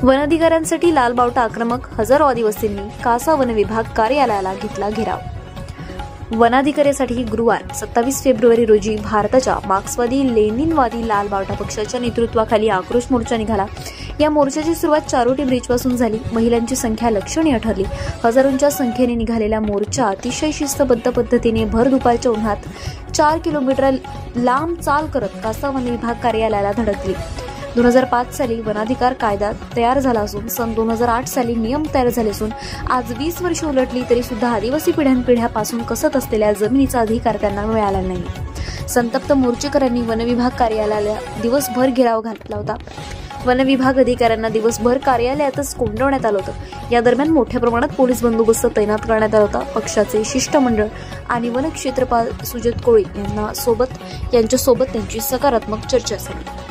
One अधिकाऱ्यांसाठी लाल बावटा आक्रमक, हजारो आदिवासींनी कासा वन विभाग कार्यालयाला घेतला घेराव। वनाधिकाऱ्यासाठी गुरुवार 27 फेब्रुवारी रोजी भारताच्या मार्क्सवादी लेनिनवादी लाल बावटा पक्षाच्या नेतृत्वाखाली आक्रोश मोर्चा निघाला। या मोर्चाची सुरुवात चारोटी ब्रिजपासून झाली। महिलांची संख्या लक्षणीय ठरली। हजारोंच्या संख्येने निघालेला मोर्चा अतिशय शिस्तबद्ध पद्धतीने भर दुपारच्या उन्हात 4 किलोमीटर लांब चाल करत कासा वन विभाग कार्यालयाला धडकली। 2005 साली वनाधिकार कायदा तयार झाला असून सन 2008 साली नियम तयार झाले असून आज 20 वर्षे उलटली तरी सुद्धा आदिवासी पिढ्यानपिढ्यापासून कसत असलेल्या जमिनीचा अधिकार त्यांना मिळाला नाही। संतप्त मोर्चेकरांनी वनविभाग कार्यालयाला दिवसभर घेराव घातला होता। वनविभाग अधिकाऱ्यांना दिवसभर कार्यालयातच कोंडवण्यात आलं होतं। या दरम्यान मोठ्या प्रमाणात पोलीस बंदोबस्त तैनात करण्यात आला होता। पक्षाचे शिष्टमंडळ आणि वन क्षेत्रपाल सुजित कोळी यांच्यासोबत त्यांची सकारात्मक चर्चा झाली।